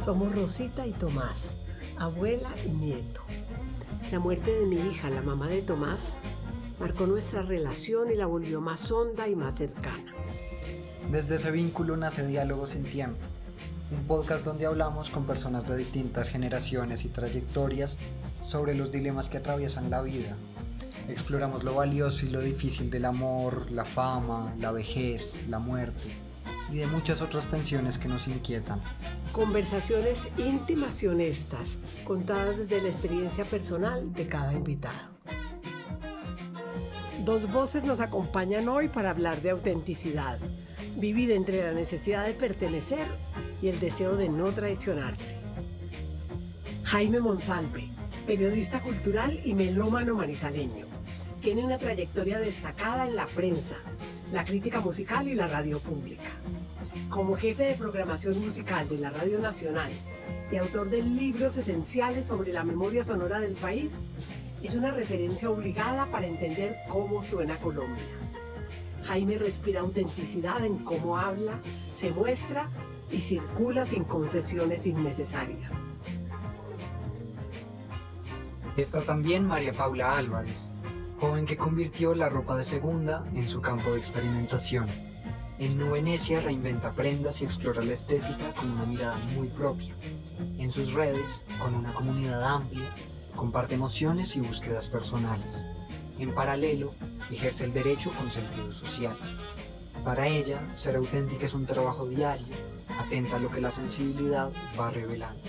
Somos Rosita y Tomás, abuela y nieto. La muerte de mi hija, la mamá de Tomás, marcó nuestra relación y la volvió más honda y más cercana. Desde ese vínculo nace Diálogos sin Tiempo, un podcast donde hablamos con personas de distintas generaciones y trayectorias sobre los dilemas que atraviesan la vida. Exploramos lo valioso y lo difícil del amor, la fama, la vejez, la muerte y de muchas otras tensiones que nos inquietan. Conversaciones íntimas y honestas, contadas desde la experiencia personal de cada invitado. Dos voces nos acompañan hoy para hablar de autenticidad, vivir entre la necesidad de pertenecer y el deseo de no traicionarse. Jaime Monsalve, periodista cultural y melómano manizaleño, tiene una trayectoria destacada en la prensa, la crítica musical y la radio pública. Como jefe de programación musical de la Radio Nacional y autor de libros esenciales sobre la memoria sonora del país, es una referencia obligada para entender cómo suena Colombia. Jaime respira autenticidad en cómo habla, se muestra y circula sin concesiones innecesarias. Está también María Paula Álvarez, joven que convirtió la ropa de segunda en su campo de experimentación. En Nu Venecia reinventa prendas y explora la estética con una mirada muy propia. En sus redes, con una comunidad amplia, comparte emociones y búsquedas personales. En paralelo, ejerce el derecho con sentido social. Para ella, ser auténtica es un trabajo diario, atenta a lo que la sensibilidad va revelando.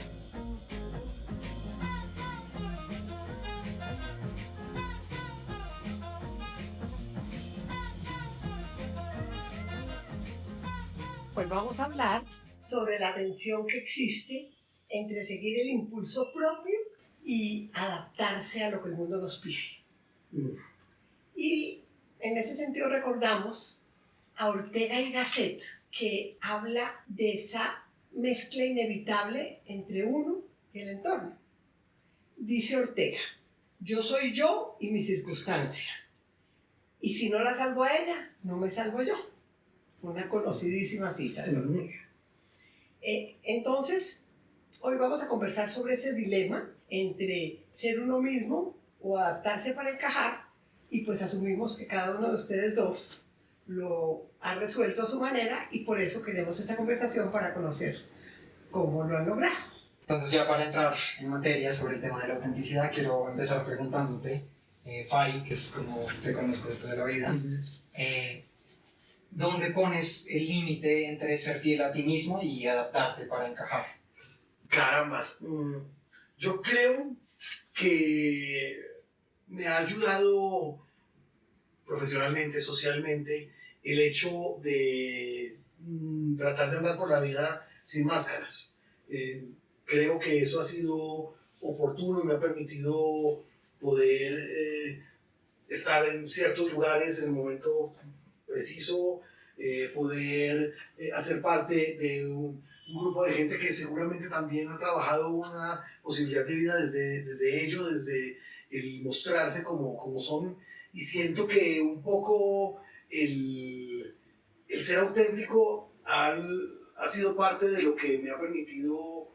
Hoy vamos a hablar sobre la tensión que existe entre seguir el impulso propio y adaptarse a lo que el mundo nos pide. Y en ese sentido recordamos a Ortega y Gasset, que habla de esa mezcla inevitable entre uno y el entorno. Dice Ortega: yo soy yo y mis circunstancias, y si no la salvo a ella, no me salvo yo. Una conocidísima cita de Ortega. Entonces, hoy vamos a conversar sobre ese dilema entre ser uno mismo o adaptarse para encajar, y pues asumimos que cada uno de ustedes dos lo ha resuelto a su manera, y por eso queremos esta conversación para conocer cómo lo han logrado. Entonces, ya para entrar en materia sobre el tema de la autenticidad, quiero empezar preguntándote, Fari, que es como te conozco de toda la vida, ¿dónde pones el límite entre ser fiel a ti mismo y adaptarte para encajar? Carambas, yo creo que me ha ayudado profesionalmente, socialmente, el hecho de tratar de andar por la vida sin máscaras. Creo que eso ha sido oportuno y me ha permitido poder estar en ciertos lugares en el momento preciso, poder hacer parte de un grupo de gente que seguramente también ha trabajado una posibilidad de vida desde ello, desde el mostrarse como son, y siento que un poco el ser auténtico ha sido parte de lo que me ha permitido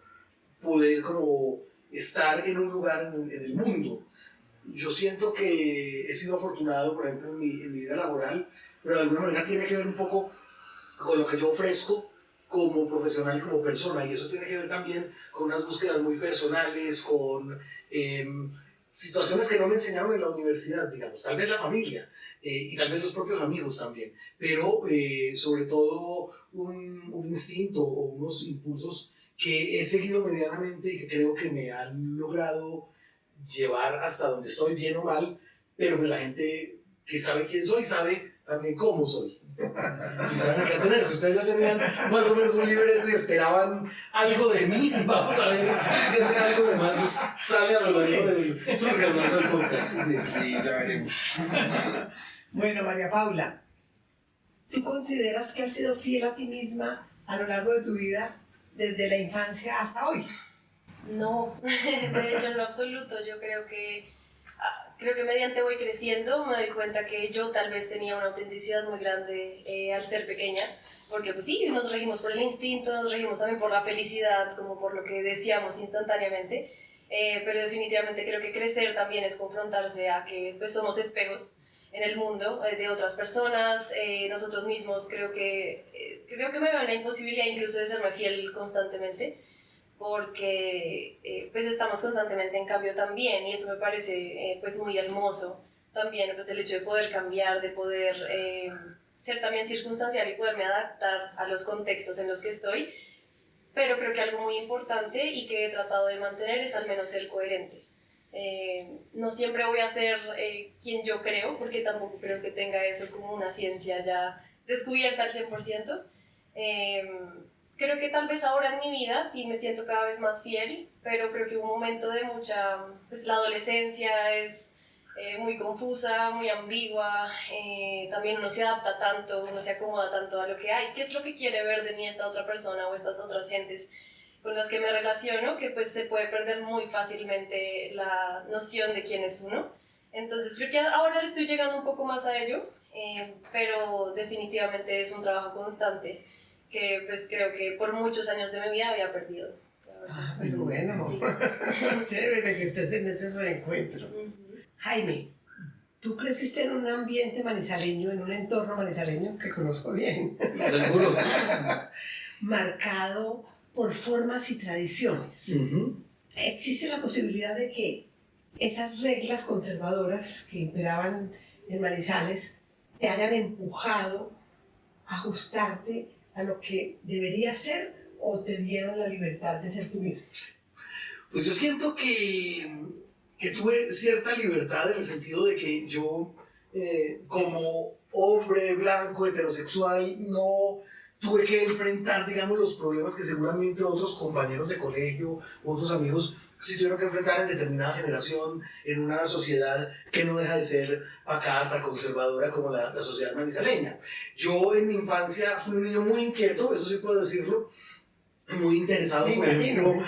poder como estar en un lugar en el mundo. Yo siento que he sido afortunado, por ejemplo, en mi vida laboral, pero de alguna manera tiene que ver un poco con lo que yo ofrezco como profesional y como persona, y eso tiene que ver también con unas búsquedas muy personales, con situaciones que no me enseñaron en la universidad, digamos, tal vez la familia y tal vez los propios amigos también, pero sobre todo un instinto o unos impulsos que he seguido medianamente y que creo que me han logrado llevar hasta donde estoy, bien o mal, pero pues la gente que sabe quién soy sabe también cómo soy. Y saben a qué atenerse. Si ustedes ya tenían más o menos un libreto y esperaban algo de mí, vamos a ver si ese algo de más sale a lo largo del podcast. Sí, ya veremos. Bueno, María Paula, ¿tú consideras que has sido fiel a ti misma a lo largo de tu vida, desde la infancia hasta hoy? No, de hecho en lo absoluto. Yo creo creo que mediante voy creciendo me doy cuenta que yo tal vez tenía una autenticidad muy grande al ser pequeña, porque pues sí, nos regimos por el instinto, nos regimos también por la felicidad, como por lo que deseamos instantáneamente, pero definitivamente creo que crecer también es confrontarse a que pues somos espejos en el mundo de otras personas, nosotros mismos. Creo que me veo en la imposibilidad incluso de serme fiel constantemente, porque pues estamos constantemente en cambio también, y eso me parece pues muy hermoso también, pues el hecho de poder cambiar, de poder ser también circunstancial y poderme adaptar a los contextos en los que estoy. Pero creo que algo muy importante y que he tratado de mantener es al menos ser coherente. No siempre voy a ser quien yo creo, porque tampoco creo que tenga eso como una ciencia ya descubierta al 100%. Creo que tal vez ahora en mi vida sí me siento cada vez más fiel, pero creo que un momento de mucha... Pues la adolescencia es muy confusa, muy ambigua, también uno se adapta tanto, uno se acomoda tanto a lo que hay. ¿Qué es lo que quiere ver de mí esta otra persona o estas otras gentes con las que me relaciono? Que pues se puede perder muy fácilmente la noción de quién es uno. Entonces creo que ahora estoy llegando un poco más a ello, pero definitivamente es un trabajo constante que pues creo que por muchos años de mi vida había perdido. Ah, pero bueno, Sí. chévere que estés en este reencuentro. Jaime, tú creciste en un ambiente manizaleño, en un entorno manizaleño que conozco bien, Seguro. marcado por formas y tradiciones. ¿Existe la posibilidad de que esas reglas conservadoras que imperaban en Manizales te hayan empujado a ajustarte a lo que deberías ser, o te dieron la libertad de ser tú mismo? Pues yo siento que tuve cierta libertad en el sentido de que yo, como hombre blanco, heterosexual, no tuve que enfrentar, digamos, los problemas que seguramente otros compañeros de colegio, otros amigos, sí tuvieron que enfrentar en determinada generación, en una sociedad que no deja de ser pacata, conservadora, como la sociedad manizaleña. Yo en mi infancia fui un niño muy inquieto, eso sí puedo decirlo, muy interesado, por ejemplo.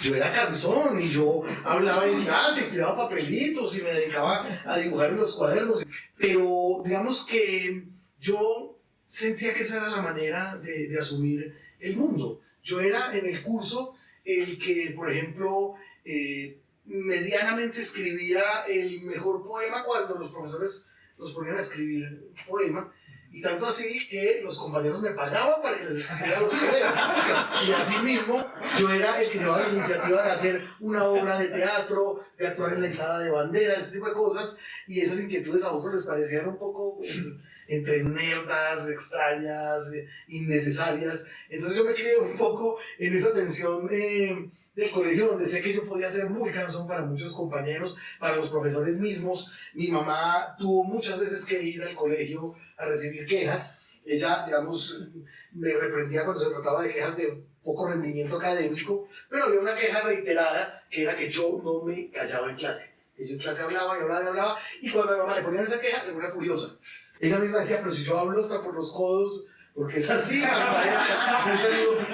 Yo era canzón y yo hablaba en clase, tiraba papelitos y me dedicaba a dibujar en los cuadernos. Pero digamos que yo sentía que esa era la manera de asumir el mundo. Yo era en el curso el que, por ejemplo, medianamente escribía el mejor poema cuando los profesores nos ponían a escribir un poema. Y tanto así que los compañeros me pagaban para que les escribiera los poemas. Y así mismo yo era el que llevaba la iniciativa de hacer una obra de teatro, de actuar en la izada de bandera, este tipo de cosas. Y esas inquietudes a otros les parecían un poco, pues, entre nerdas, extrañas, innecesarias. Entonces yo me crié un poco en esa tensión del colegio, donde sé que yo podía ser muy cansón para muchos compañeros, para los profesores mismos. Mi mamá tuvo muchas veces que ir al colegio a recibir quejas. Ella, digamos, me reprendía cuando se trataba de quejas de poco rendimiento académico, pero había una queja reiterada que era que yo no me callaba en clase. Que yo en clase hablaba y hablaba y hablaba, y cuando a mi mamá le ponían esa queja, se ponía furiosa. Ella misma decía, pero si yo hablo hasta por los codos, porque es así, mamá.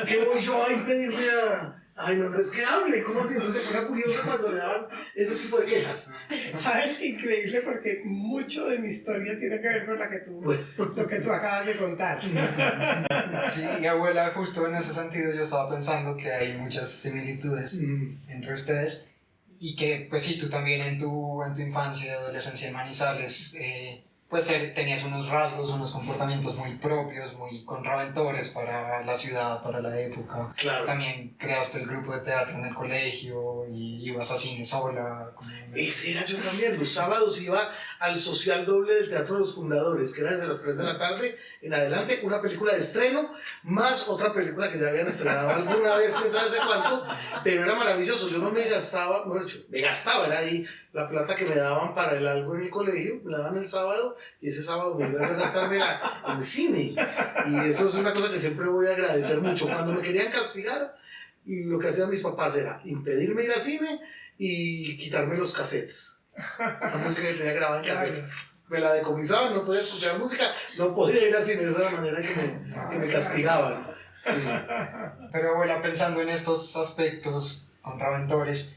¿Qué voy yo a impedirle a Jaime Andrés que hable? ¿Cómo así? Entonces se ponía furiosa cuando le daban ese tipo de quejas. ¿Sabes? Increíble, porque mucho de mi historia tiene que ver con lo que tú acabas de contar. Sí, y abuela, justo en ese sentido yo estaba pensando que hay muchas similitudes entre ustedes, y que pues sí, tú también en tu infancia y adolescencia en Manizales pues tenías unos rasgos, unos comportamientos muy propios, muy contraventores para la ciudad, para la época. Claro. También creaste el grupo de teatro en el colegio y ibas a cine sola. Ese era yo también. Los sábados iba al social doble del Teatro de los Fundadores, que era desde las 3 de la tarde en adelante, una película de estreno, más otra película que ya habían estrenado alguna vez, quién sabe hace cuánto, pero era maravilloso. Yo no me gastaba, bueno, me gastaba, era ahí la plata que me daban para el algo en el colegio, me la daban el sábado, y ese sábado me iba a gastármela en cine. Y eso es una cosa que siempre voy a agradecer mucho. Cuando me querían castigar, lo que hacían mis papás era impedirme ir al cine y quitarme los cassettes. La música que tenía grabada en cassette. Me la decomisaban, no podía escuchar música, no podía ir al cine. Esa era la manera que me castigaban. Sí. Pero abuela, pensando en estos aspectos contraventores,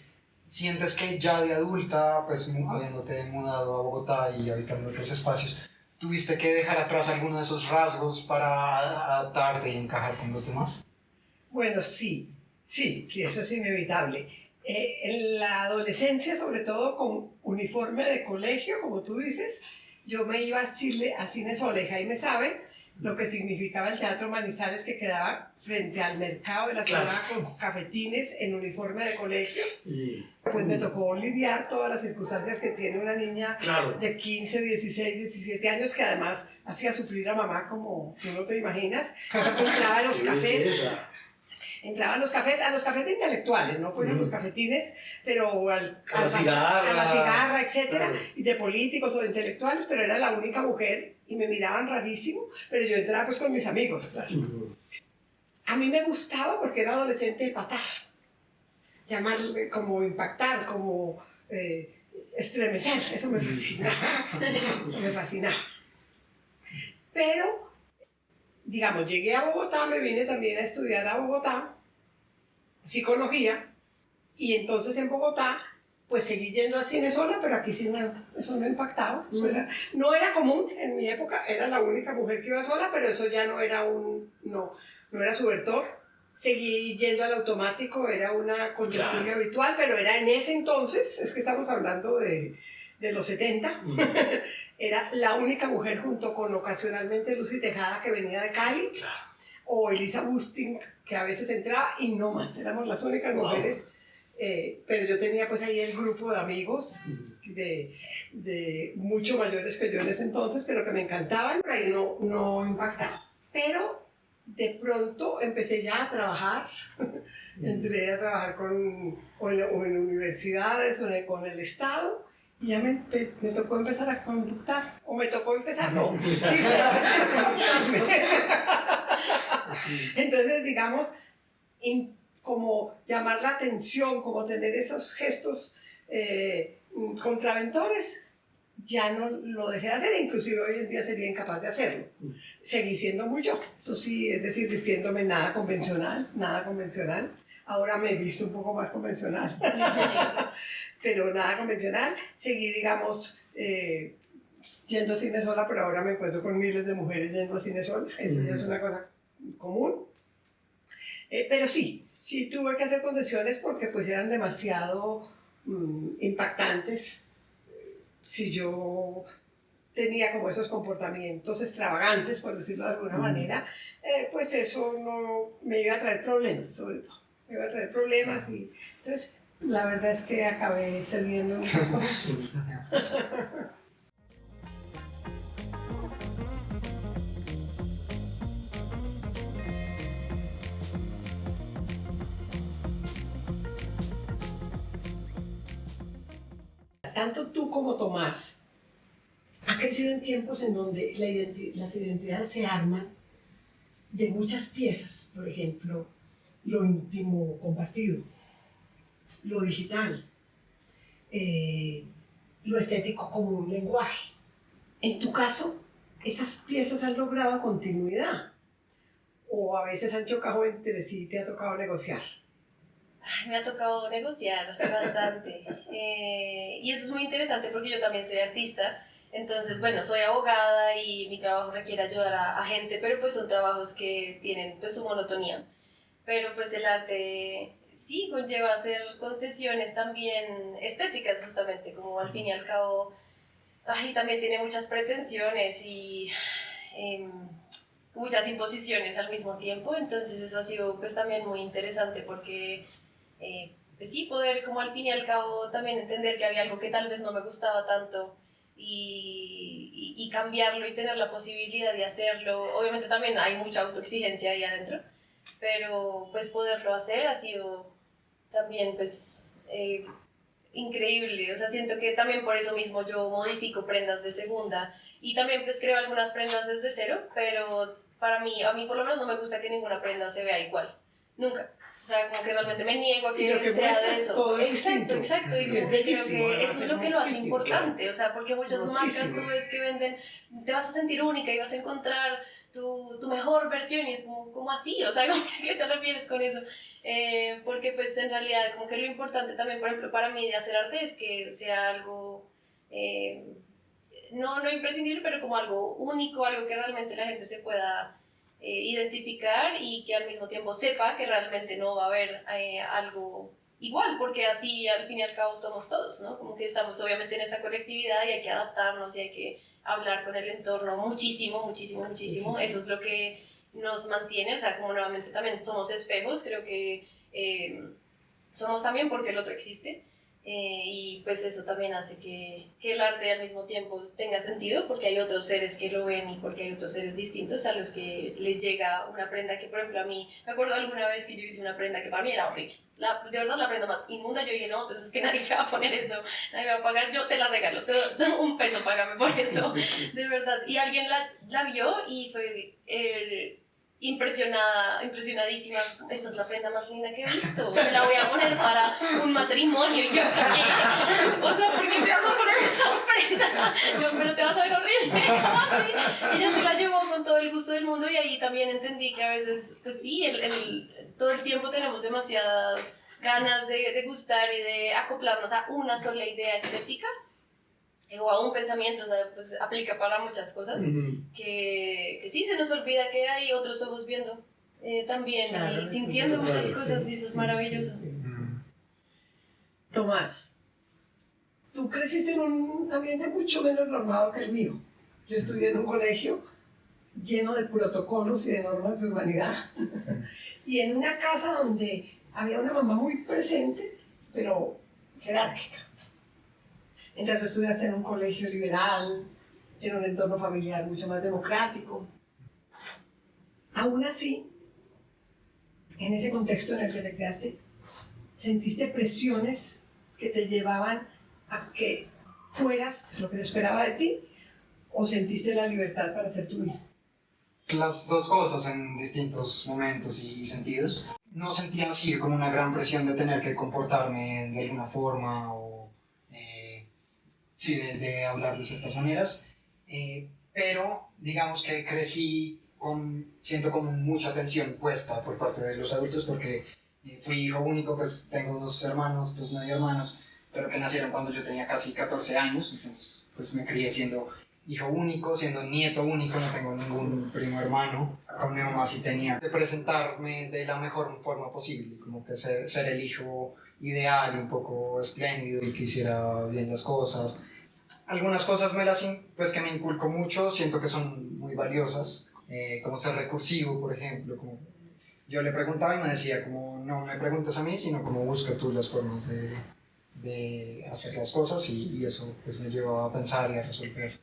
¿Sientes que ya de adulta, pues habiéndote mudado a Bogotá y habitando otros espacios, tuviste que dejar atrás alguno de esos rasgos para adaptarte y encajar con los demás? Bueno, sí, sí, sí, eso es inevitable. En la adolescencia, sobre todo con uniforme de colegio, como tú dices, yo me iba a Chile, a Cine Sola, y Jaime sabe lo que significaba el Teatro Manizales, que quedaba frente al mercado de la ciudad con cafetines en uniforme de colegio. Pues me tocó lidiar todas las circunstancias que tiene una niña de 15, 16, 17 años, que además hacía sufrir a mamá como tú no te imaginas. Entraba a los cafés. Entraba a los cafés de intelectuales, no pues a los cafetines, pero a la cigarra, etcétera, claro. Y de políticos o de intelectuales, pero era la única mujer y me miraban rarísimo, pero yo entraba pues con mis amigos, claro. A mí me gustaba porque era adolescente de patar, llamarle como impactar, como estremecer, eso me fascinaba, me fascinaba. Pero digamos, llegué a Bogotá, me vine también a estudiar a Bogotá, psicología, y entonces en Bogotá, pues seguí yendo a Cine Sola, pero aquí sí eso no impactaba. No era común en mi época, era la única mujer que iba sola, pero eso ya no era no era su vertor. Seguí yendo al automático, era una conductoria habitual, pero era en ese entonces, es que estamos hablando de los 70, era la única mujer junto con ocasionalmente Lucy Tejada, que venía de Cali, o Elisa Busting, que a veces entraba, y no más, éramos las únicas mujeres, pero yo tenía pues ahí el grupo de amigos de mucho mayores que yo en ese entonces, pero que me encantaban, ahí no impactaba. Pero de pronto empecé ya a trabajar, entré a trabajar o en universidades o con el Estado, y ya me tocó empezar a conductar, o me tocó empezar, no, entonces digamos, como llamar la atención, como tener esos gestos contraventores, ya no lo dejé de hacer, inclusive hoy en día sería incapaz de hacerlo. Seguí siendo muy yo, eso sí, es decir, vistiéndome nada convencional. Ahora me he visto un poco más convencional, pero nada convencional. Seguí, digamos, yendo a Cine Sola, pero ahora me encuentro con miles de mujeres yendo a Cine Sola. Eso ya es una cosa común. Pero sí tuve que hacer concesiones porque pues eran demasiado impactantes. Si yo tenía como esos comportamientos extravagantes, por decirlo de alguna manera, pues eso no me iba a traer problemas, sobre todo. Me iba a traer problemas y entonces la verdad es que acabé cediendo muchas cosas. Tanto tú como Tomás han crecido en tiempos en donde las identidades se arman de muchas piezas, por ejemplo, lo íntimo compartido, lo digital, lo estético como un lenguaje. En tu caso, ¿esas piezas han logrado continuidad? ¿O a veces han chocado entre sí y te ha tocado negociar? Me ha tocado negociar bastante y eso es muy interesante porque yo también soy artista, entonces bueno, soy abogada y mi trabajo requiere ayudar a gente, pero pues son trabajos que tienen pues su monotonía, pero pues el arte sí conlleva hacer concesiones también estéticas justamente, como al fin y al cabo, y también tiene muchas pretensiones y muchas imposiciones al mismo tiempo, entonces eso ha sido pues también muy interesante porque pues sí, poder como al fin y al cabo también entender que había algo que tal vez no me gustaba tanto y cambiarlo y tener la posibilidad de hacerlo. Obviamente también hay mucha autoexigencia ahí adentro, pero pues poderlo hacer ha sido también pues increíble. O sea, siento que también por eso mismo yo modifico prendas de segunda y también pues creo algunas prendas desde cero, pero a mí por lo menos no me gusta que ninguna prenda se vea igual, nunca. O sea, como que realmente me niego a Y lo que que sea de muestras eso. todo es Exacto, distinto. exacto. Y Sí, como que creo bellísimo, que además, eso es es lo que lo hace muchísimo, importante. O sea, porque muchas marcas Muchísimo. tú ves que venden, te vas a sentir única y vas a encontrar tu mejor versión y es como así. O sea, como que, ¿a qué te refieres con eso? Porque pues en realidad como que lo importante también, por ejemplo, para mí de hacer arte es que sea algo... no imprescindible, pero como algo único, algo que realmente la gente se pueda identificar y que al mismo tiempo sepa que realmente no va a haber algo igual, porque así al fin y al cabo somos todos, ¿no? Como que estamos obviamente en esta colectividad y hay que adaptarnos y hay que hablar con el entorno muchísimo, muchísimo, muchísimo. Eso es lo que nos mantiene, o sea, como nuevamente también somos espejos, creo que somos también porque el otro existe. Y pues eso también hace que el arte al mismo tiempo tenga sentido porque hay otros seres que lo ven y porque hay otros seres distintos a los que les llega una prenda que, por ejemplo, a mí, me acuerdo alguna vez que yo hice una prenda que para mí era horrible. De verdad, la prenda más inmunda. Yo dije, no, pues es que nadie se va a poner eso, nadie va a pagar, yo te la regalo, te doy un peso, págame por eso, de verdad. Y alguien la vio y fue... impresionadísima, esta es la prenda más linda que he visto, me la voy a poner para un matrimonio. Y yo, ¿qué? O sea, ¿por qué te vas a poner esa prenda? Yo, pero te vas a ver horrible, ¿cómo así? Y ella se la llevó con todo el gusto del mundo y ahí también entendí que a veces, pues sí, todo el tiempo tenemos demasiadas ganas de gustar y de acoplarnos a una sola idea estética o a un pensamiento, o sea, pues aplica para muchas cosas, que sí se nos olvida que hay otros ojos viendo también Claro, y sintiendo eso muchas sí, cosas sí, y eso es sí, maravilloso. sí. Tomás, tú creciste en un ambiente mucho menos normado que el mío. Yo estudié en un colegio lleno de protocolos y de normas de humanidad y en una casa donde había una mamá muy presente, pero jerárquica. Entonces tú estudiaste en un colegio liberal, en un entorno familiar mucho más democrático. Aún así, en ese contexto en el que te creaste, ¿sentiste presiones que te llevaban a que fueras lo que se esperaba de ti? ¿O sentiste la libertad para ser tú mismo? Las dos cosas en distintos momentos y sentidos. No sentía así como una gran presión de tener que comportarme de alguna forma o sí, de hablar de ciertas maneras, pero digamos que crecí siento como mucha atención puesta por parte de los adultos porque fui hijo único, pues tengo dos medio hermanos, pero que nacieron cuando yo tenía casi 14 años, entonces pues me crié siendo hijo único, siendo nieto único, no tengo ningún primo hermano. Con mi mamá sí tenía que presentarme de la mejor forma posible, como que ser el hijo ideal, un poco espléndido y que hiciera bien las cosas. Algunas cosas pues que me inculco mucho, siento que son muy valiosas, como ser recursivo, por ejemplo. Como yo le preguntaba y me decía, como no me preguntes a mí, sino como busca tú las formas de hacer las cosas y eso pues me lleva a pensar y a resolver.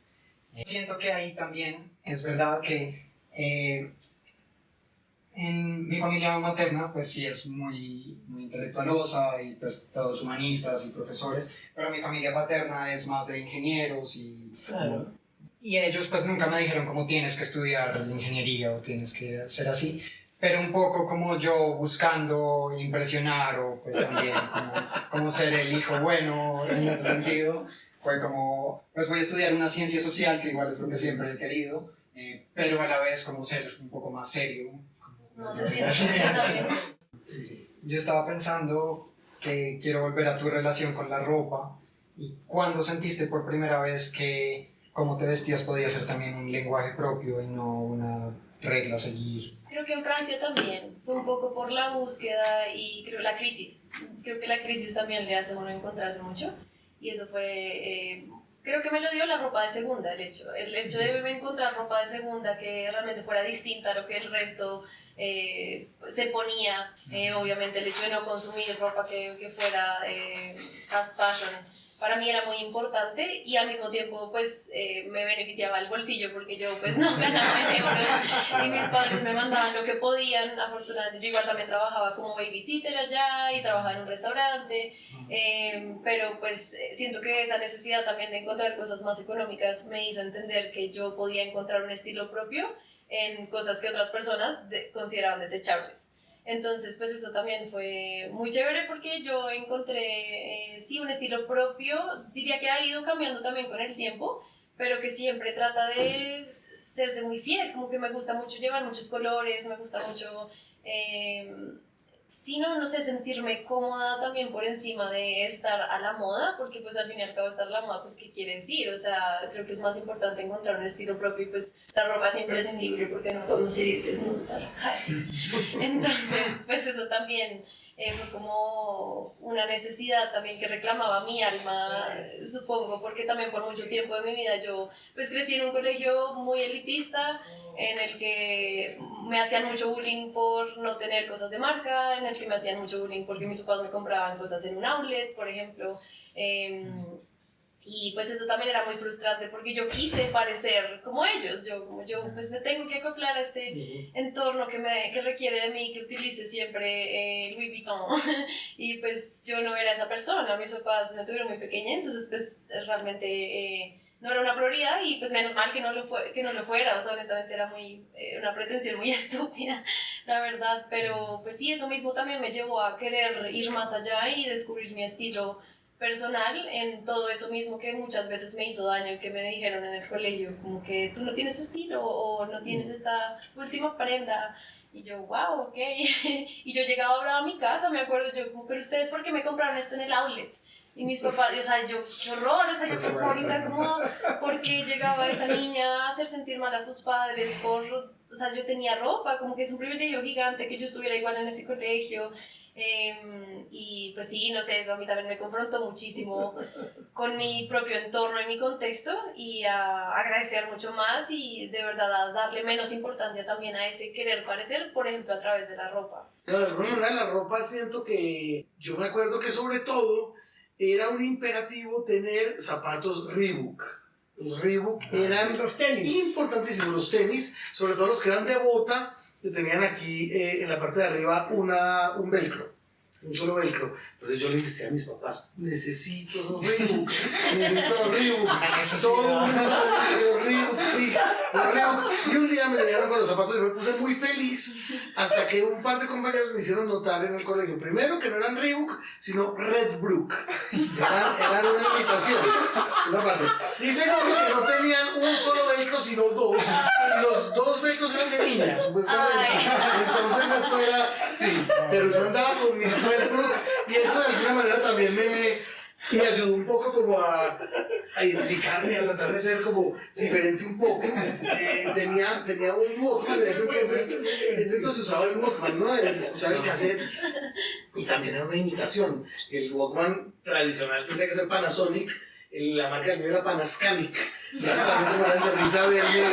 Siento que ahí también es verdad que en mi familia materna pues sí es muy intelectualosa y pues todos humanistas y profesores, pero mi familia paterna es más de ingenieros Claro. y ellos pues nunca me dijeron cómo tienes que estudiar ingeniería o tienes que ser así, pero un poco como yo buscando impresionar o pues también como ser el hijo bueno en ese sentido. Fue como, pues voy a estudiar una ciencia social, que igual es lo que siempre he querido, pero a la vez como ser un poco más serio. No, te entiendo completamente. Yo estaba pensando que quiero volver a tu relación con la ropa y cuando sentiste por primera vez que cómo te vestías podía ser también un lenguaje propio y no una regla a seguir. Creo que en Francia también fue un poco por la búsqueda y creo la crisis. Creo que la crisis también le hace a uno encontrarse mucho. Y eso fue, creo que me lo dio la ropa de segunda, el hecho de encontrar ropa de segunda que realmente fuera distinta a lo que el resto se ponía, obviamente el hecho de no consumir ropa que fuera fast fashion, para mí era muy importante y al mismo tiempo pues me beneficiaba el bolsillo porque yo pues no ganaba en euros y mis padres me mandaban lo que podían. Afortunadamente yo igual también trabajaba como babysitter allá y trabajaba en un restaurante, pero pues siento que esa necesidad también de encontrar cosas más económicas me hizo entender que yo podía encontrar un estilo propio en cosas que otras personas consideraban desechables. Entonces, pues eso también fue muy chévere porque yo encontré, sí, un estilo propio, diría que ha ido cambiando también con el tiempo, pero que siempre trata de serse muy fiel, como que me gusta mucho llevar muchos colores, me gusta mucho, sí, no sé, sentirme cómoda también por encima de estar a la moda, porque pues al fin y al cabo estar a la moda, pues ¿qué quiere decir? O sea, creo que es más importante encontrar un estilo propio y pues la ropa es imprescindible porque no podemos ir desnudos a la calle. Entonces, pues eso también fue como una necesidad también que reclamaba mi alma, supongo, porque también por mucho tiempo de mi vida yo pues crecí en un colegio muy elitista, en el que me hacían mucho bullying por no tener cosas de marca, en el que me hacían mucho bullying porque mis papás me compraban cosas en un outlet, por ejemplo. Y pues eso también era muy frustrante porque yo quise parecer como ellos, yo pues me tengo que acoplar a este entorno que requiere de mí que utilice siempre Louis Vuitton y pues yo no era esa persona, mis papás me tuvieron muy pequeña, entonces pues realmente no era una prioridad y pues menos mal que no lo fuera, o sea, honestamente era una pretensión muy estúpida, la verdad, pero pues sí, eso mismo también me llevó a querer ir más allá y descubrir mi estilo personal en todo eso mismo que muchas veces me hizo daño y que me dijeron en el colegio, como que tú no tienes estilo o no tienes esta última prenda. Y yo, wow, ok. Y yo llegaba ahora a mi casa, me acuerdo, yo como, pero ustedes, ¿por qué me compraron esto en el outlet? Y mis papás, o sea, yo, qué horror, o sea, yo por ahorita como, ¿por qué llegaba esa niña a hacer sentir mal a sus padres? O sea, yo tenía ropa, como que es un privilegio gigante que yo estuviera igual en ese colegio. Y pues sí, no sé, eso a mí también me confrontó muchísimo con mi propio entorno y mi contexto y a agradecer mucho más y de verdad a darle menos importancia también a ese querer parecer, por ejemplo, a través de la ropa. Claro, de alguna manera la ropa siento que, yo me acuerdo que sobre todo era un imperativo tener zapatos Reebok. Los Reebok eran los tenis importantísimos, los tenis, sobre todo los que eran de bota, que tenían aquí en la parte de arriba un velcro, un solo velcro. Entonces yo le insistía a mis papás, necesito esos Reebok, necesito los Reebok. Todo el mundo los Reebok, sí, los Reebok. Y un día me llegaron con los zapatos y me puse muy feliz hasta que un par de compañeros me hicieron notar en el colegio, primero que no eran Reebok, sino Redbrook. Eran una imitación, una parte. Y segundo que no tenían un solo velcro, sino dos. Y los dos velcros eran de niñas, supuestamente. Entonces esto era, sí, pero yo andaba con mis Redbrook y eso de alguna manera también me ayudó un poco como a identificarme, a tratar de ser como diferente un poco. Tenía un Walkman, en ese entonces usaba el Walkman, ¿no? El escuchar el cassette, y también era una imitación. El Walkman tradicional tendría que ser Panasonic, la marca del mío era Panascanic. Ya estaba se morían de risa verme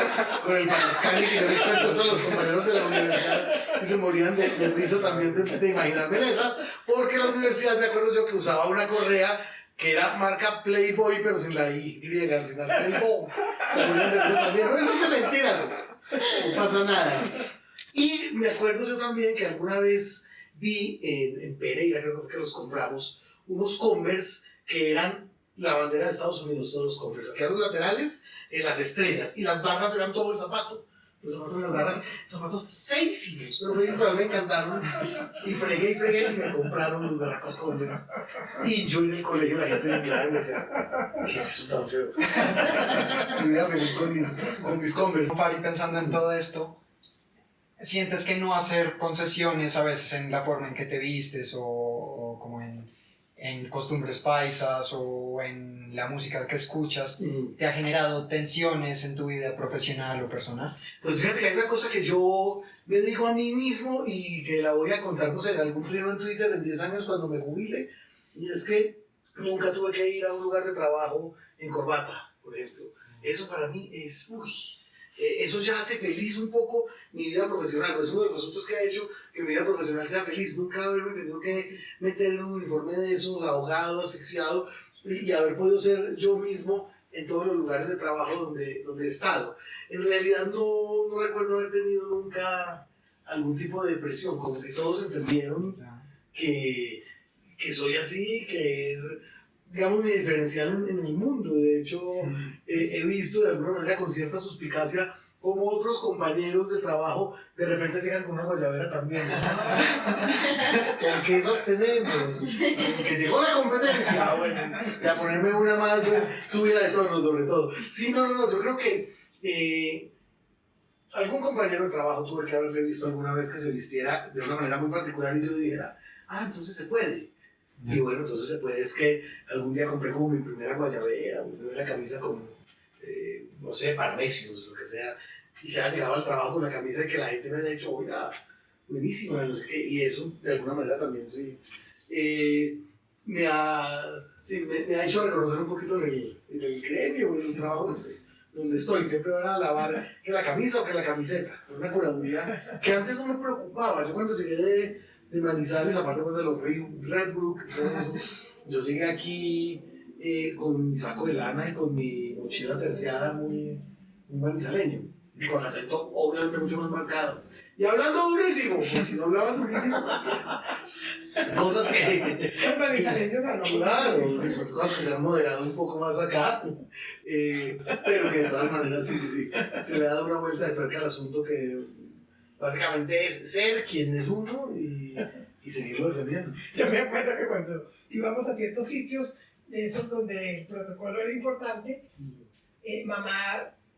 con el Panascanic, y yo les cuento eso a los compañeros de la universidad y se morían de risa también de imaginarme esa, porque en la universidad me acuerdo yo que usaba una correa que era marca Playboy, pero sin la Y al final, Playboy. Se morían de risa también. No, eso es de mentiras, no pasa nada. Y me acuerdo yo también que alguna vez vi en Pereira, creo que los compramos, unos Converse que eran la bandera de Estados Unidos, todos los Converse. Aquí eran los laterales, las estrellas, y las barras eran todo el zapato. Los zapatos, las barras, zapatos feísimos, pero me encantaron. Y fregué y me compraron los barracos Converse. Y yo en el colegio la gente me miraba y me decía, ¿qué es eso tan feo? Y me iba feliz con mis Converse. Fari, pensando en todo esto, ¿sientes que no hacer concesiones a veces en la forma en que te vistes o como en costumbres paisas o en la música que escuchas, te ha generado tensiones en tu vida profesional o personal? Pues fíjate que hay una cosa que yo me digo a mí mismo y que la voy a contar, no sé, en algún trino en Twitter en 10 años cuando me jubile, y es que nunca tuve que ir a un lugar de trabajo en corbata, por ejemplo. Eso para mí es, eso ya hace feliz un poco mi vida profesional. Es uno de los asuntos que ha hecho que mi vida profesional sea feliz. Nunca haberme tenido que meter en un uniforme de esos, ahogado, asfixiado, y haber podido ser yo mismo en todos los lugares de trabajo donde he estado. En realidad no recuerdo haber tenido nunca algún tipo de depresión, como que todos entendieron que soy así, que es, digamos, mi diferencial en el mundo. De hecho, he visto de alguna manera con cierta suspicacia como otros compañeros de trabajo de repente llegan con una guayabera también. Porque esas tenemos. Que llegó la competencia, bueno, y a ponerme una más subida de tono sobre todo. Sí, no, yo creo que algún compañero de trabajo tuve que haberle visto alguna vez que se vistiera de una manera muy particular y yo dijera, entonces se puede. Y bueno, entonces se puede, es que algún día compré como mi primera guayabera, mi primera camisa con, no sé, parmesios, lo que sea, y que haya llegado al trabajo con la camisa y que la gente me haya dicho, oiga, buenísima, no sé qué, y eso de alguna manera también sí, me ha hecho reconocer un poquito en el gremio, en los trabajos donde estoy, siempre van a lavar que la camisa o que la camiseta, una curaduría que antes no me preocupaba. Yo cuando llegué de Manizales, aparte pues de los Redbrook y todo eso, yo llegué aquí con mi saco de lana y con mi mochila terciada muy manizaleño, y con acento obviamente mucho más marcado. Y hablando durísimo, porque no hablaban durísimo también. Cosas que... Los manizaleños hablamos. Claro, son cosas que se han moderado un poco más acá, pero que de todas maneras sí, se le ha dado una vuelta de tuerca al asunto que básicamente es ser quien es uno y seguirlo defendiendo. Yo me acuerdo que cuando íbamos a ciertos sitios de esos donde el protocolo era importante,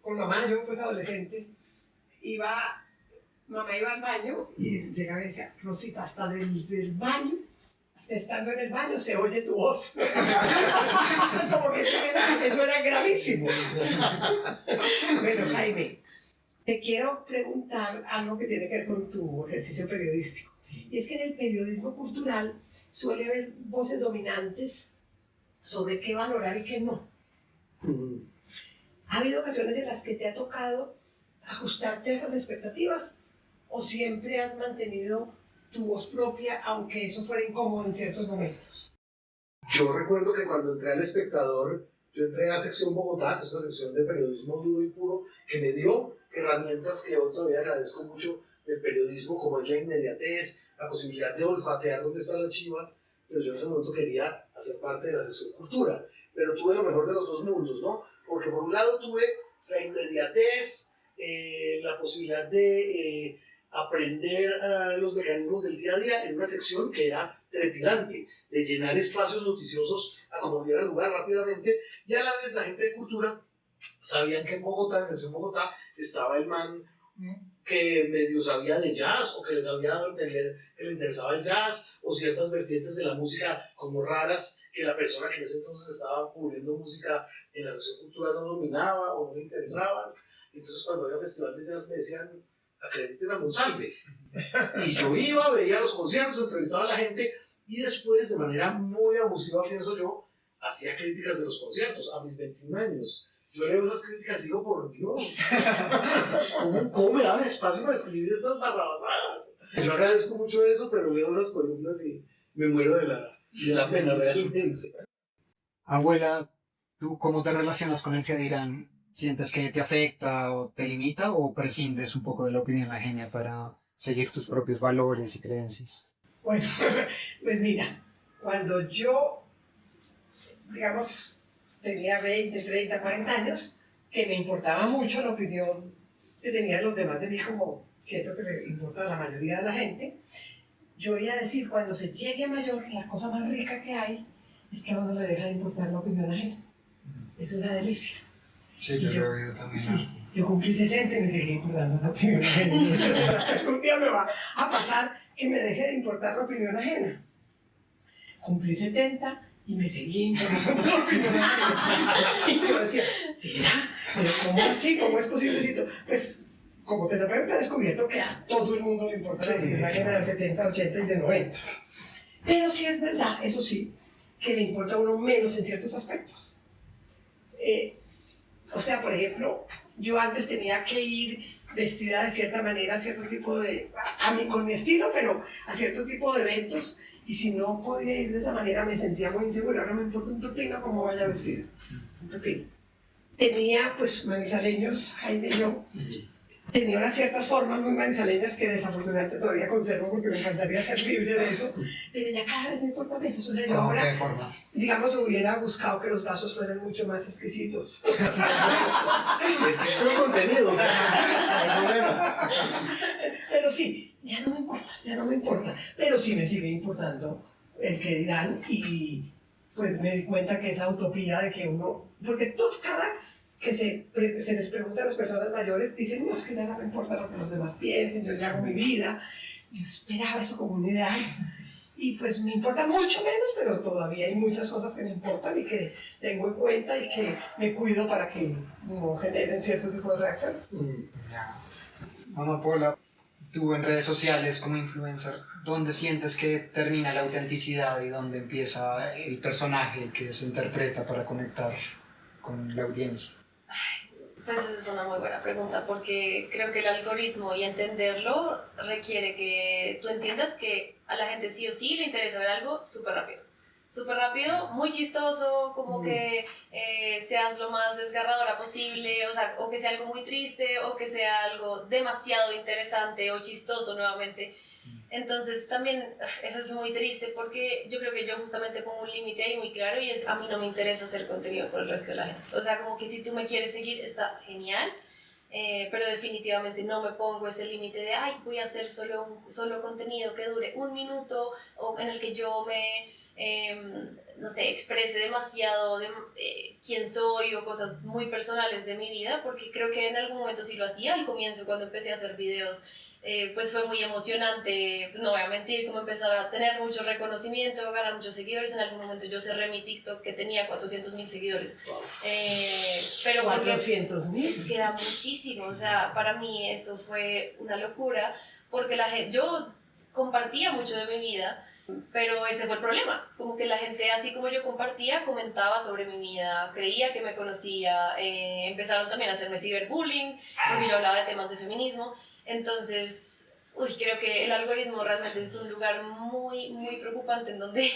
con mamá, yo pues adolescente, mamá iba al baño y llegaba y decía, Rosita, hasta del baño, hasta estando en el baño se oye tu voz. Como que eso era gravísimo. Bueno, Jaime, te quiero preguntar algo que tiene que ver con tu ejercicio periodístico. Y es que en el periodismo cultural suele haber voces dominantes sobre qué valorar y qué no. ¿Ha habido ocasiones en las que te ha tocado ajustarte a esas expectativas o siempre has mantenido tu voz propia, aunque eso fuera incómodo en ciertos momentos? Yo recuerdo que cuando entré al Espectador, yo entré a Sección Bogotá, que es una sección de periodismo duro y puro, que me dio herramientas que hoy todavía agradezco mucho del periodismo, como es la inmediatez, la posibilidad de olfatear dónde está la chiva, pero yo en ese momento quería hacer parte de la sección cultura, pero tuve lo mejor de los dos mundos, ¿no? Porque por un lado tuve la inmediatez, la posibilidad de aprender los mecanismos del día a día en una sección que era trepidante, de llenar espacios noticiosos a como diera lugar rápidamente, y a la vez la gente de cultura sabían que en Bogotá, en sección Bogotá, estaba el man que medio sabía de jazz o que les había dado a entender que le interesaba el jazz o ciertas vertientes de la música como raras que la persona que en ese entonces estaba cubriendo música en la sección cultural no dominaba o no le interesaban. Entonces cuando había festival de jazz me decían, acrediten a Monsalve. Y yo iba, veía los conciertos, entrevistaba a la gente y después, de manera muy abusiva, pienso yo, hacía críticas de los conciertos a mis 21 años. Yo leo esas críticas y digo, por Dios, ¿cómo me dan espacio para escribir estas barrabasadas? Yo agradezco mucho eso, pero leo esas columnas y me muero de la pena realmente. Abuela, ¿tú cómo te relacionas con el que dirán? ¿Sientes que te afecta o te limita o prescindes un poco de la opinión ajena para seguir tus propios valores y creencias? Bueno, pues mira, cuando yo, digamos, tenía 20, 30, 40 años, que me importaba mucho la opinión que tenían los demás de mí, como siento que le importa a la mayoría de la gente, yo iba a decir, cuando se llegue a mayor, la cosa más rica que hay es que a uno le deja de importar la opinión ajena. Es una delicia. Sí, yo lo he oído también. Sí, yo cumplí 60 y me seguí importando la opinión ajena. Un día me va a pasar que me deje de importar la opinión ajena. Cumplí 70 y me seguí importando la opinión ajena. Y yo decía, ¿será? ¿Pero cómo así? ¿Cómo es posible? Pues, como terapeuta he descubierto que a todo el mundo le importa la opinión ajena de 70, 80 y de 90. Pero sí es verdad, eso sí, que le importa a uno menos en ciertos aspectos. O sea, por ejemplo, yo antes tenía que ir vestida de cierta manera a cierto tipo de, con mi estilo, pero a cierto tipo de eventos, y si no podía ir de esa manera me sentía muy insegura. Ahora me importa un pepino cómo vaya vestida, un pepino. Tenía pues manizaleños, Jaime y yo, tenía unas ciertas formas muy manizaleñas que desafortunadamente todavía conservo porque me encantaría ser libre de eso, pero ya cada vez me importa menos. O sea, yo ¿Cómo ahora, qué formas? digamos, hubiera buscado que los vasos fueran mucho más exquisitos. Es que es un contenido, o sea, no hay problema. Pero sí, ya no me importa. Pero sí me sigue importando el que dirán y pues me di cuenta que esa utopía de que uno, porque cada que se les pregunta a las personas mayores, dicen, no, es que nada me importa lo que los demás piensen, yo ya hago mi vida. Yo esperaba eso como un ideal. Y pues me importa mucho menos, pero todavía hay muchas cosas que me importan y que tengo en cuenta y que me cuido para que no generen cierto tipo de reacciones. Ya. Ana Paula, tú en redes sociales como influencer, ¿dónde sientes que termina la autenticidad y dónde empieza el personaje que se interpreta para conectar con la audiencia? Pues esa es una muy buena pregunta porque creo que el algoritmo y entenderlo requiere que tú entiendas que a la gente sí o sí le interesa ver algo súper rápido. Súper rápido, muy chistoso, como que seas lo más desgarradora posible, o sea, o que sea algo muy triste, o que sea algo demasiado interesante o chistoso nuevamente. Entonces también eso es muy triste porque yo creo que yo justamente pongo un límite ahí muy claro y es a mí no me interesa hacer contenido por el resto de la gente. O sea, como que si tú me quieres seguir está genial, pero definitivamente no me pongo ese límite de ay, voy a hacer solo contenido que dure un minuto o en el que yo me, no sé, exprese demasiado de quién soy o cosas muy personales de mi vida, porque creo que en algún momento sí lo hacía al comienzo cuando empecé a hacer videos. Pues fue muy emocionante, no voy a mentir, como empezar a tener mucho reconocimiento, ganar muchos seguidores. En algún momento yo cerré mi TikTok que tenía 400.000 seguidores. Pero porque 400.000. es que era muchísimo, o sea, para mí eso fue una locura, porque la gente, yo compartía mucho de mi vida, pero ese fue el problema, como que la gente, así como yo compartía, comentaba sobre mi vida, creía que me conocía, empezaron también a hacerme ciberbullying, porque yo hablaba de temas de feminismo. Entonces, creo que el algoritmo realmente es un lugar muy, muy preocupante en donde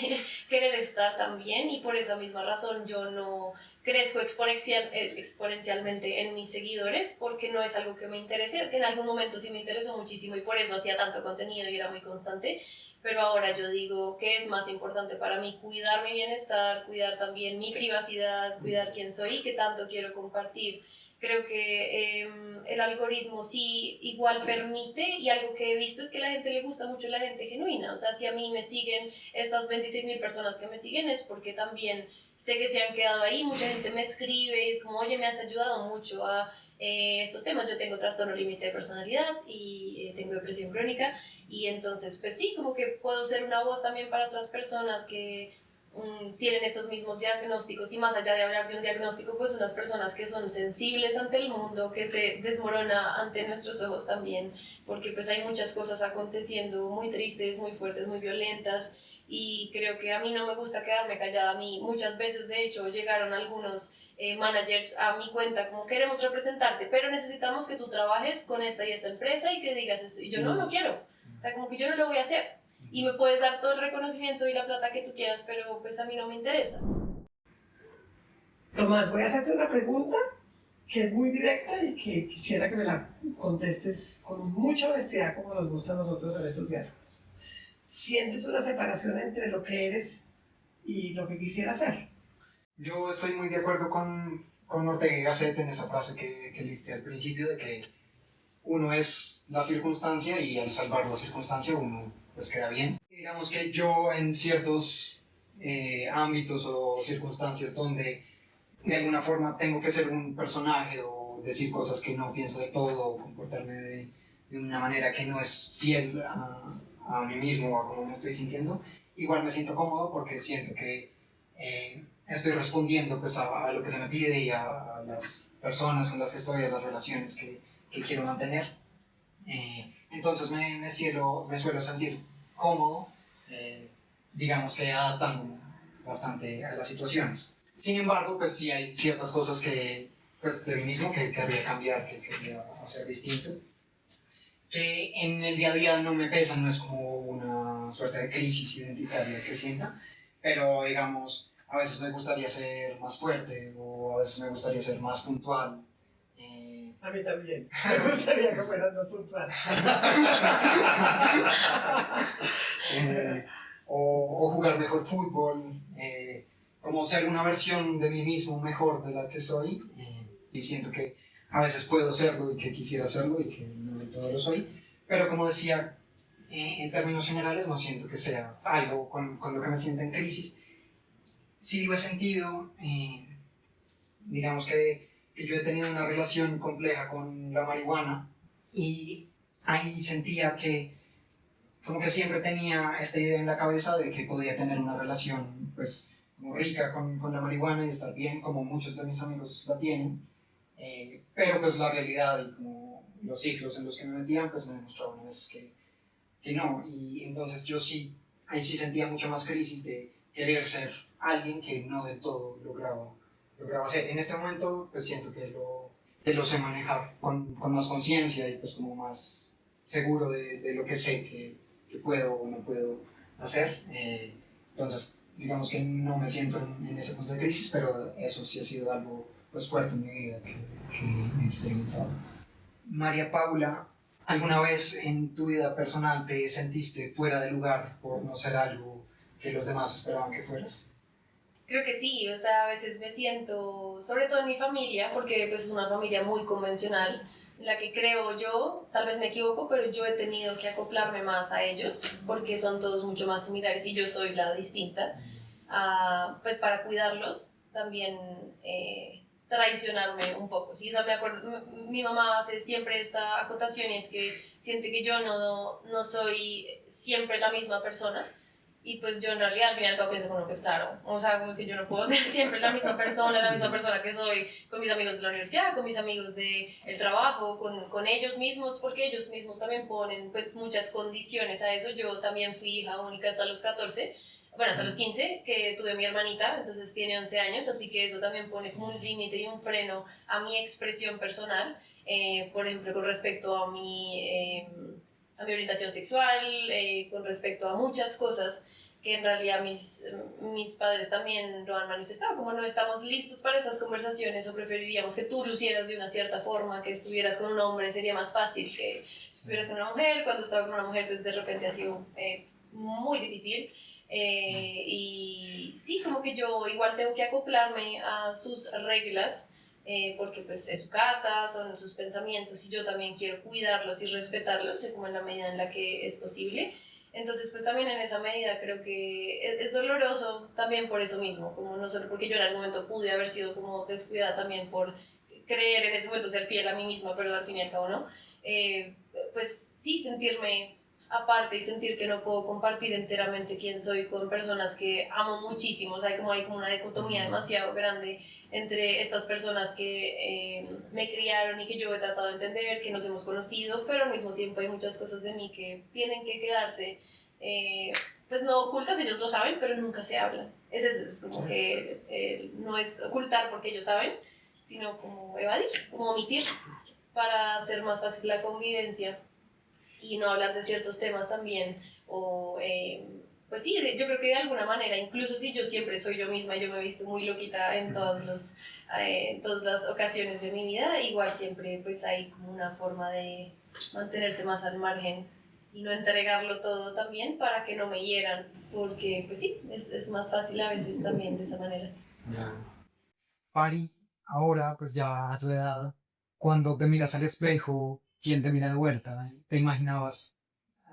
querer estar también, y por esa misma razón yo no crezco exponencialmente en mis seguidores porque no es algo que me interese, que en algún momento sí me interesó muchísimo y por eso hacía tanto contenido y era muy constante, pero ahora yo digo que es más importante para mí cuidar mi bienestar, cuidar también mi privacidad, cuidar quién soy y qué tanto quiero compartir. Creo que el algoritmo sí igual permite, y algo que he visto es que a la gente le gusta mucho la gente genuina. O sea, si a mí me siguen estas 26.000 personas que me siguen es porque también sé que se han quedado ahí, mucha gente me escribe y es como, oye, me has ayudado mucho a estos temas. Yo tengo trastorno límite de personalidad y tengo depresión crónica, y entonces pues sí, como que puedo ser una voz también para otras personas que tienen estos mismos diagnósticos, y más allá de hablar de un diagnóstico, pues unas personas que son sensibles ante el mundo, que se desmorona ante nuestros ojos también, porque pues hay muchas cosas aconteciendo muy tristes, muy fuertes, muy violentas, y creo que a mí no me gusta quedarme callada. A mí muchas veces, de hecho, llegaron algunos managers a mi cuenta como queremos representarte, pero necesitamos que tú trabajes con esta y esta empresa y que digas esto, y yo no quiero, o sea, como que yo no lo voy a hacer. Y me puedes dar todo el reconocimiento y la plata que tú quieras, pero pues a mí no me interesa. Tomás, voy a hacerte una pregunta que es muy directa y que quisiera que me la contestes con mucha honestidad como nos gusta a nosotros en estos diálogos. ¿Sientes una separación entre lo que eres y lo que quisieras ser? Yo estoy muy de acuerdo con Ortega y Gasset en esa frase que listé al principio de que uno es la circunstancia y al salvar la circunstancia uno pues queda bien. Digamos que yo en ciertos ámbitos o circunstancias donde de alguna forma tengo que ser un personaje o decir cosas que no pienso de todo o comportarme de una manera que no es fiel a mí mismo o a cómo me estoy sintiendo, igual me siento cómodo porque siento que estoy respondiendo pues a lo que se me pide y a las personas con las que estoy, a las relaciones que quiero mantener. Entonces me suelo sentir cómodo, digamos que adaptándome bastante a las situaciones. Sin embargo, pues sí hay ciertas cosas que, pues de mí mismo que querría cambiar, que querría hacer distinto, que en el día a día no me pesan, no es como una suerte de crisis identitaria que sienta, pero digamos, a veces me gustaría ser más fuerte o a veces me gustaría ser más puntual. A mí también. Me gustaría que fueras más puntual. O jugar mejor fútbol, como ser una versión de mí mismo mejor de la que soy, y siento que a veces puedo serlo y que quisiera serlo y que no del todo lo soy, pero como decía, en términos generales no siento que sea algo con lo que me sienta en crisis. Sí lo he sentido, digamos que yo he tenido una relación compleja con la marihuana y ahí sentía que como que siempre tenía esta idea en la cabeza de que podía tener una relación pues como rica con la marihuana y estar bien como muchos de mis amigos la tienen, pero pues la realidad y como los ciclos en los que me metían pues me demostraban a veces que no, y entonces yo sí, ahí sí sentía mucho más crisis de querer ser alguien que no del todo lograba hacer. En este momento pues siento que lo sé manejar con más conciencia y pues como más seguro de lo que sé que puedo o no puedo hacer. Entonces digamos que no me siento en ese punto de crisis, pero eso sí ha sido algo pues fuerte en mi vida que he experimentado. María Paula, ¿alguna vez en tu vida personal te sentiste fuera de lugar por no ser algo que los demás esperaban que fueras? Creo que sí, o sea, a veces me siento, sobre todo en mi familia, porque pues es una familia muy convencional, en la que creo yo, tal vez me equivoco, pero yo he tenido que acoplarme más a ellos, porque son todos mucho más similares y yo soy la distinta, pues para cuidarlos, también traicionarme un poco, ¿sí? O sea, me acuerdo, mi mamá hace siempre esta acotación y es que siente que yo no soy siempre la misma persona. Y pues yo en realidad al final pienso como que es claro, o sea, como es que yo no puedo ser siempre la misma persona que soy con mis amigos de la universidad, con mis amigos del trabajo, con ellos mismos, porque ellos mismos también ponen pues muchas condiciones a eso. Yo también fui hija única hasta los 14, bueno, hasta los 15, que tuve a mi hermanita, entonces tiene 11 años, así que eso también pone como un límite y un freno a mi expresión personal, por ejemplo, con respecto a mi orientación sexual, con respecto a muchas cosas que en realidad mis padres también lo han manifestado, como no estamos listos para estas conversaciones o preferiríamos que tú lucieras de una cierta forma, que estuvieras con un hombre, sería más fácil que estuvieras con una mujer, cuando estaba con una mujer pues de repente ha sido muy difícil. Y sí, como que yo igual tengo que acoplarme a sus reglas, porque pues es su casa, son sus pensamientos y yo también quiero cuidarlos y respetarlos como en la medida en la que es posible. Entonces pues también en esa medida creo que es doloroso también por eso mismo, como no solo porque yo en algún momento pude haber sido como descuidada también por creer en ese momento ser fiel a mí misma, pero al fin y al cabo no, pues sí sentirme aparte y sentir que no puedo compartir enteramente quién soy con personas que amo muchísimo. O sea, hay como una dicotomía demasiado grande entre estas personas que me criaron y que yo he tratado de entender, que nos hemos conocido, pero al mismo tiempo hay muchas cosas de mí que tienen que quedarse, pues no ocultas, ellos lo saben, pero nunca se hablan. Es como que no es ocultar porque ellos saben, sino como evadir, como omitir, para hacer más fácil la convivencia y no hablar de ciertos temas también, o pues sí, yo creo que de alguna manera, incluso si yo siempre soy yo misma, yo me he visto muy loquita en todas las ocasiones de mi vida, igual siempre pues hay como una forma de mantenerse más al margen y no entregarlo todo también para que no me hieran, porque pues sí, es más fácil a veces también de esa manera. Pari, ahora pues ya a tu edad, cuando te miras al espejo, ¿quién te mira de vuelta? ¿Te imaginabas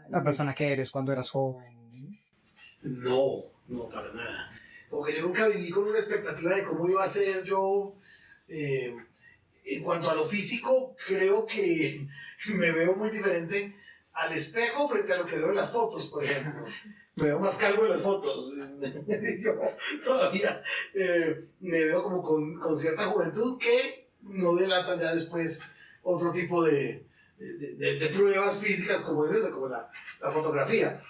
la persona que eres cuando eras joven? No, no, para nada. Como que yo nunca viví con una expectativa de cómo iba a ser yo. En cuanto a lo físico, creo que me veo muy diferente al espejo frente a lo que veo en las fotos, por ejemplo. Me veo más calvo en las fotos. Yo todavía me veo como con cierta juventud que no delatan ya después otro tipo de pruebas físicas como es esa, como la fotografía.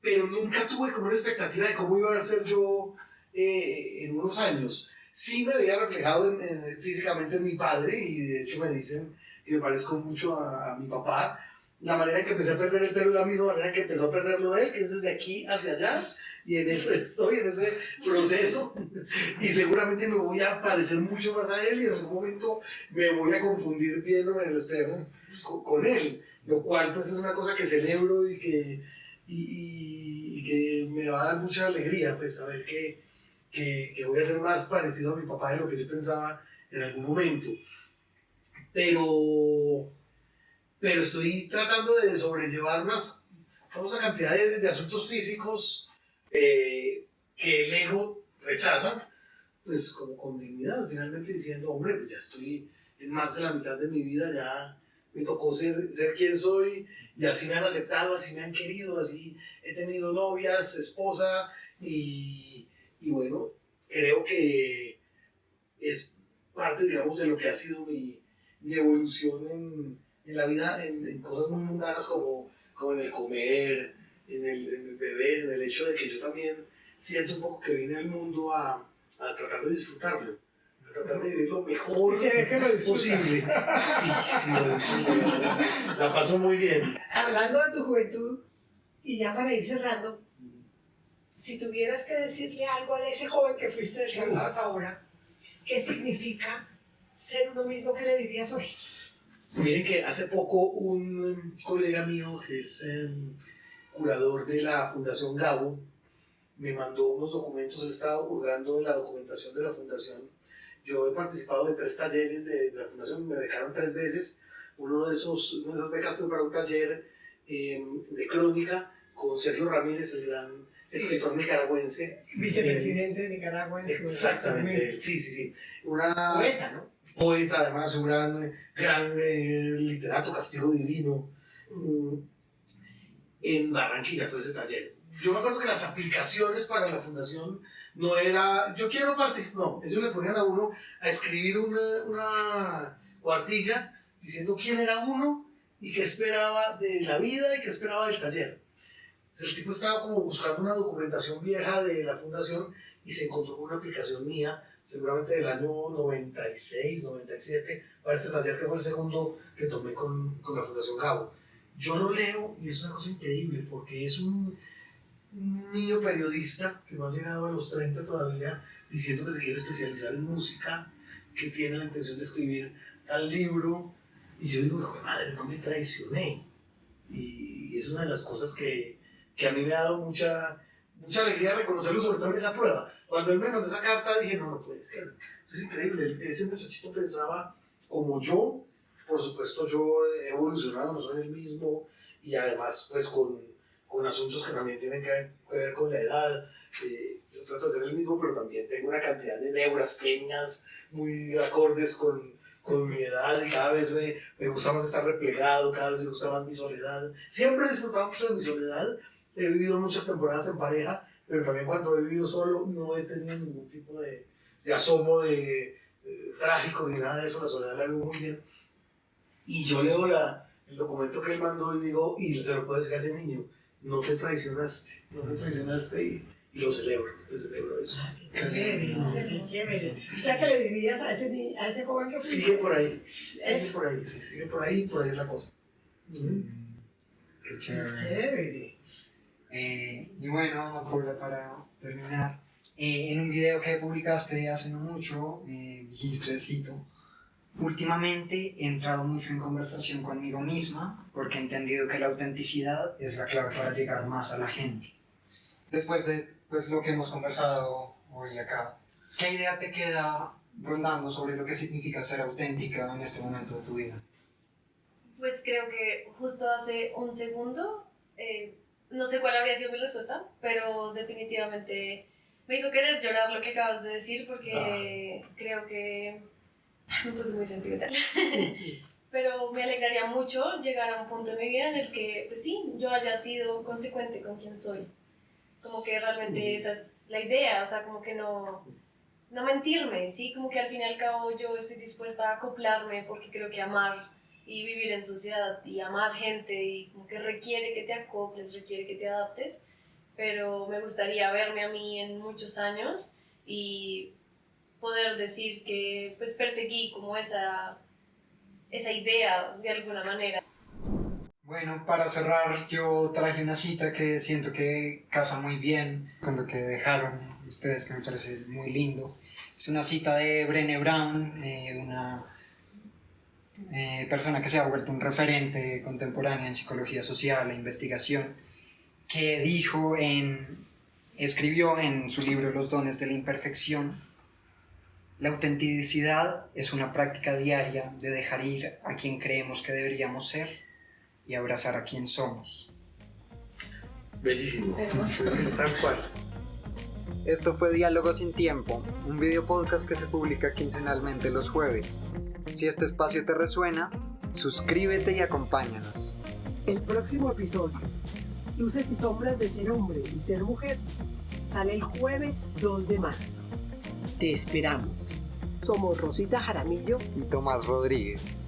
Pero nunca tuve como una expectativa de cómo iba a ser yo en unos años. Sí me había reflejado físicamente en mi padre y de hecho me dicen que me parezco mucho a mi papá, la manera en que empecé a perder el pelo es la misma manera en que empezó a perderlo él, que es desde aquí hacia allá, y en eso estoy, en ese proceso, y seguramente me voy a parecer mucho más a él, y en algún momento me voy a confundir viéndome en el espejo con él, lo cual pues es una cosa que celebro y que me va a dar mucha alegría, pues saber que voy a ser más parecido a mi papá de lo que yo pensaba en algún momento. Pero estoy tratando de sobrellevar una cantidad de asuntos físicos que el ego rechaza, pues como con dignidad, finalmente diciendo, hombre, pues ya estoy en más de la mitad de mi vida, ya me tocó ser quien soy, y así me han aceptado, así me han querido, así he tenido novias, esposa, y bueno, creo que es parte, digamos, de lo que ha sido mi evolución en la vida, en cosas muy mundanas como en el comer, en el beber, en el hecho de que yo también siento un poco que vine al mundo a tratar de disfrutarlo, a tratar de vivir lo mejor posible. Sí, lo disfruto. La paso muy bien. Hablando de tu juventud, y ya para ir cerrando, si tuvieras que decirle algo a ese joven que fuiste del que hablabas ahora, ¿qué significa ser uno mismo? ¿Qué le dirías hoy? Miren que hace poco un colega mío que es curador de la Fundación Gabo me mandó unos documentos. Él estaba hurgando en la documentación de la fundación. Yo he participado de 3 talleres de la fundación, me becaron 3 veces. Una de esas becas fue para un taller de crónica con Sergio Ramírez, el gran escritor nicaragüense. Vicepresidente de Nicaragua. Exactamente, sí. Poeta, ¿no? Poeta, además, un gran literato, Castigo Divino. En Barranquilla fue ese taller. Yo me acuerdo que las aplicaciones para la fundación no era, yo quiero participar, no, ellos le ponían a uno a escribir una cuartilla diciendo quién era uno y qué esperaba de la vida y qué esperaba del taller. Entonces, el tipo estaba como buscando una documentación vieja de la fundación y se encontró con una aplicación mía, seguramente del año 96, 97, para este taller que fue el segundo que tomé con la Fundación Gabo. Yo lo leo y es una cosa increíble porque es un niño periodista que no ha llegado a los 30 todavía, diciendo que se quiere especializar en música, que tiene la intención de escribir tal libro, y yo digo, hijo de madre, no me traicioné. Y es una de las cosas que a mí me ha dado mucha alegría reconocerlo, sobre todo en esa prueba. Cuando él me mandó esa carta dije, no puede ser, es increíble, ese muchachito pensaba como yo. Por supuesto yo he evolucionado, no soy el mismo, y además pues con asuntos que también tienen que ver con la edad. Yo trato de ser el mismo, pero también tengo una cantidad de neurastenias muy acordes con mi edad, y cada vez me gusta más estar replegado, cada vez me gusta más mi soledad. Siempre he disfrutado mucho de mi soledad, he vivido muchas temporadas en pareja, pero también cuando he vivido solo no he tenido ningún tipo de asomo de trágico ni nada de eso. La soledad la vivo muy bien. Y yo leo el documento que él mandó y digo, y se lo puedo decir a ese niño, no te traicionaste y lo celebro, te celebro eso. Chévere. O sea, ¿qué le dirías a ese joven que sigue por ahí, sigue por ahí es la cosa. Qué chévere. Chévere. Y bueno, Ana Paula, para terminar, en un video que publicaste hace no mucho, dijiste, cito: últimamente he entrado mucho en conversación conmigo misma porque he entendido que la autenticidad es la clave para llegar más a la gente. Después de lo que hemos conversado hoy acá, ¿qué idea te queda rondando sobre lo que significa ser auténtica en este momento de tu vida? Pues creo que justo hace un segundo, no sé cuál habría sido mi respuesta, pero definitivamente me hizo querer llorar lo que acabas de decir porque creo que me puse muy sentimental. Pero me alegraría mucho llegar a un punto en mi vida en el que, pues sí, yo haya sido consecuente con quien soy. Como que realmente esa es la idea, o sea, como que no mentirme, ¿sí? Como que al fin y al cabo yo estoy dispuesta a acoplarme porque creo que amar y vivir en sociedad y amar gente y como que requiere que te acoples, requiere que te adaptes, pero me gustaría verme a mí en muchos años y poder decir que pues perseguí como esa idea de alguna manera. Bueno, para cerrar, yo traje una cita que siento que casa muy bien con lo que dejaron ustedes, que me parece muy lindo. Es una cita de Brené Brown, una persona que se ha vuelto un referente contemporáneo en psicología social e investigación, que escribió en su libro Los dones de la imperfección: la autenticidad es una práctica diaria de dejar ir a quien creemos que deberíamos ser y abrazar a quien somos. Bellísimo. Hermoso. Tal cual. Esto fue Diálogo sin Tiempo, un video podcast que se publica quincenalmente los jueves. Si este espacio te resuena, suscríbete y acompáñanos. El próximo episodio, Luces y sombras de ser hombre y ser mujer, sale el jueves 2 de marzo. Te esperamos. Somos Rosita Jaramillo Y Tomás Rodríguez.